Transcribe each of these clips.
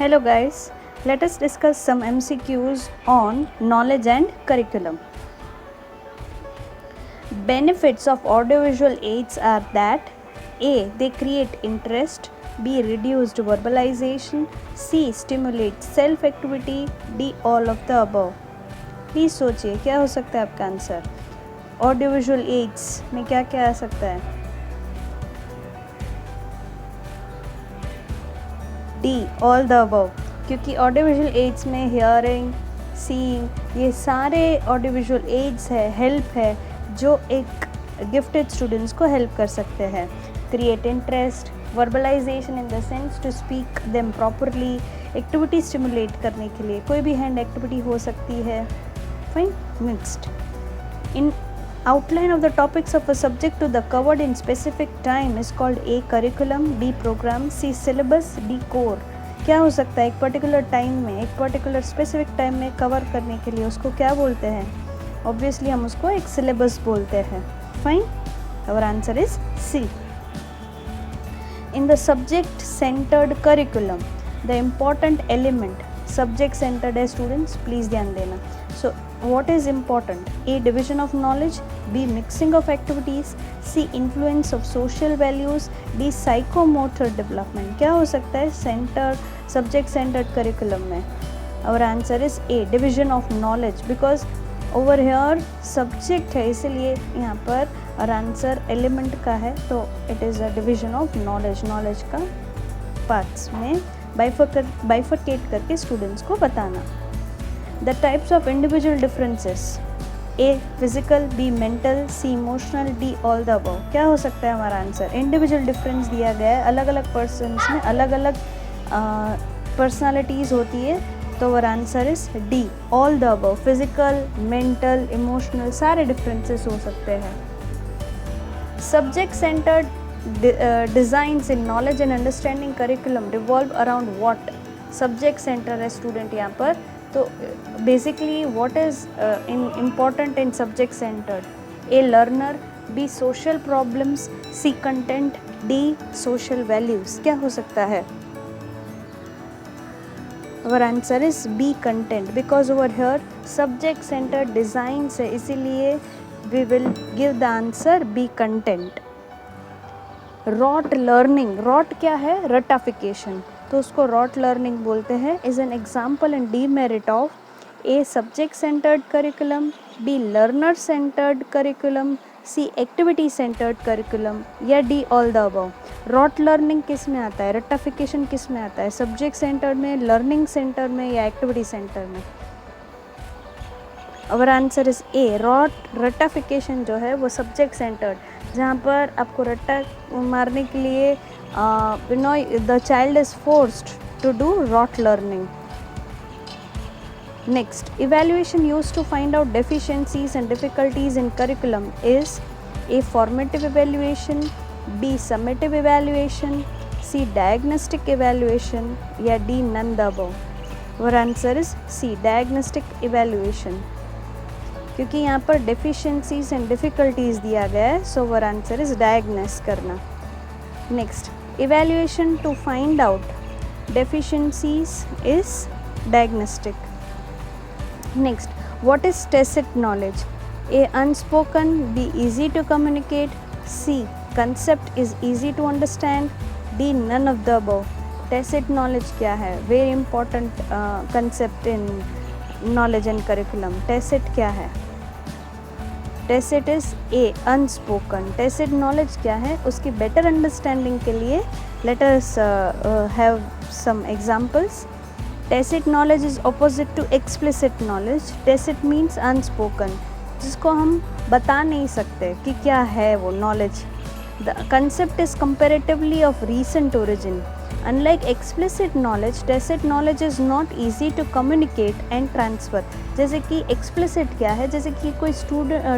Hello guys, let us discuss some MCQs on knowledge and curriculum. Benefits of audiovisual aids are that A. They create interest, B. Reduced verbalization, C. Stimulate self-activity, D. All of the above. Please सोचिए क्या हो सकता है आपका answer. Audiovisual ads में क्या क्या आ सकता है. डी ऑल द अबव, क्योंकि ऑडियोविजुअल एड्स में हियरिंग, सीइंग, ये सारे ऑडियोविजुअल एड्स है, हेल्प है जो एक गिफ्टेड स्टूडेंट्स को हेल्प कर सकते हैं. Create interest, verbalization in the sense to speak them properly, activity stimulate करने के लिए कोई भी हैंड एक्टिविटी हो सकती है. Fine. Next, in outline of the topics of a subject to the covered in specific time is called A. curriculum, B. program, C. syllabus, D. core. क्या हो सकता है एक पर्टिकुलर टाइम में, एक पर्टिकुलर स्पेसिफिक टाइम में cover करने के लिए उसको क्या बोलते हैं. ऑब्वियसली हम उसको एक सिलेबस बोलते हैं. Fine. Our answer is C. In the subject centred curriculum the important element, subject centred है स्टूडेंट्स, प्लीज़ ध्यान देना. सो what is important? A. division of knowledge, B. mixing of activities, C. influence of social values, D. psychomotor development. क्या हो सकता है centre subject centred curriculum में. our answer is A. division of knowledge, because over here subject है इसलिए यहाँ पर और आंसर एलिमेंट का है, तो it is a division of knowledge. Knowledge का पार्ट्स में बाइफरकेट करके स्टूडेंट्स को बताना. The types of individual differences: A. physical, B. mental, C. emotional, D. all the above. क्या हो सकता है हमारा आंसर. इंडिविजुअल डिफरेंस दिया गया है, अलग अलग पर्सनस में अलग अलग पर्सनालिटीज़ होती है, तो वो answer is D. all the above. Physical, mental, emotional सारे डिफरेंसेस हो सकते हैं. Subject centred designs in knowledge and understanding curriculum revolve around what. Subject centre है स्टूडेंट यहाँ पर, तो basically what is important in subject centred. A. Learner, B. Social problems, C. Content, D. Social values. क्या हो सकता है. Our answer is B. Content, because over here subject centred design है, इसीलिए we will give the answer B. Content. Rote learning, rote क्या है, रटाफिकेशन, तो उसको रॉट लर्निंग बोलते हैं. Is an example and demerit of A. Subject centred curriculum, B. Learner centred curriculum, C. Activity centred curriculum, या D. All the above. Rote learning किस में आता है, रटाफिकेशन किस में आता है, सब्जेक्ट सेंटर्ड में, लर्निंग सेंटर में, या एक्टिविटी सेंटर में. Our answer is A. रटाफिकेशन जो है वो सब्जेक्ट सेंटर्ड, जहाँ पर आपको रट्टा मारने के लिए the child is forced to do rot learning. Next, evaluation used to find out deficiencies and difficulties in curriculum is A. formative evaluation, B. summative evaluation, C. diagnostic evaluation, या D. none the above. Our answer is C. diagnostic evaluation, क्योंकि यहाँ पर deficiencies and difficulties दिया गया है, so our answer is diagnose करना. Next, evaluation to find out deficiencies is diagnostic. Next, what is tacit knowledge? A. unspoken, B. easy to communicate, C. concept is easy to understand, D. none of the above. Tacit knowledge क्या है, very important concept in knowledge and curriculum. Tacit क्या है. Tacit is A. unspoken. Tacit knowledge क्या है, उसकी better understanding के लिए let us have some examples. Tacit knowledge is opposite to explicit knowledge. Tacit means unspoken, जिसको हम बता नहीं सकते कि क्या है वो knowledge. The concept is comparatively of recent origin. Unlike explicit knowledge, tacit knowledge is not easy to communicate and transfer. जैसे कि explicit क्या है, जैसे कि कोई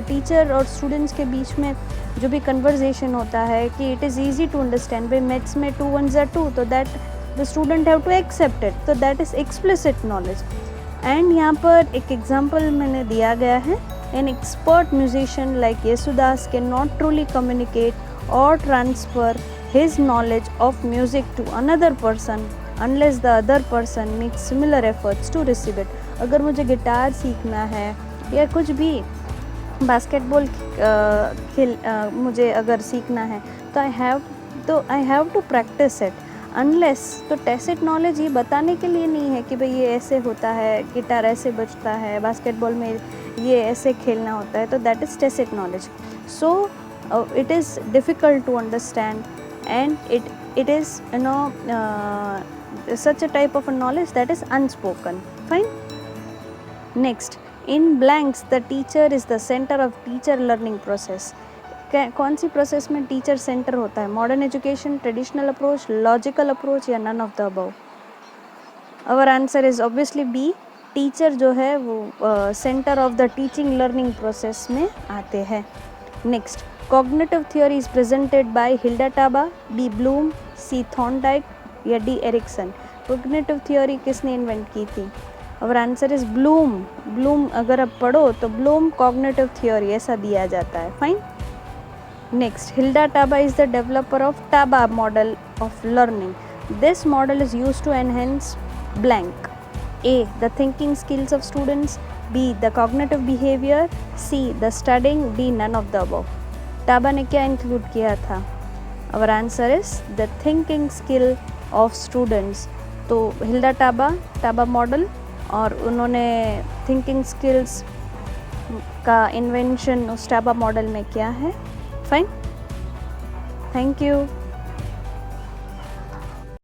टीचर और स्टूडेंट्स के बीच में जो भी कन्वर्जेशन होता है कि it is easy to understand. भाई मैथ्स में 2 1s are 2, तो that the student have to accept it, तो that is explicit knowledge. And यहाँ पर एक एग्जाम्पल मैंने दिया गया है. An expert musician like Yesudas can not truly communicate or transfer his knowledge of music to another person unless the other person makes similar efforts to receive it. अगर मुझे guitar सीखना है या कुछ भी बास्केटबॉल मुझे अगर सीखना है तो I have to practice it. Unless, तो टैसिट नॉलेज ये बताने के लिए नहीं है कि भाई ये ऐसे होता है, गिटार ऐसे बजता है, बास्केटबॉल में ये ऐसे खेलना होता है, तो that is tacit knowledge. So it is difficult to understand, and it is such a type of a knowledge that is unspoken. Fine. Next, in blanks the teacher is the center of teacher learning process. कौन सी process में teacher centre होता है? Modern education, traditional approach, logical approach या none of the above? Our answer is obviously B. Teacher जो है वो centre of the teaching learning process में आते हैं. Next, cognitive theory is presented by Hilda Taba, B Bloom, C Thorndike या D Erikson. Cognitive theory किसने invent की थी? और आंसर इज ब्लूम. ब्लूम अगर आप पढ़ो तो ब्लूम कॉग्निटिव थियोरी ऐसा दिया जाता है. Fine. Next, Hilda Taba is the developer of Taba model of learning. This model is used to enhance blank. A, the thinking skills of students, B the cognitive behaviour, C the studying, D none of the above. Taba ने क्या include किया था? Our answer is the thinking skill of students. तो Hilda Taba model, और उन्होंने thinking skills का invention उस Taba model में किया है. फाइन. Thank you.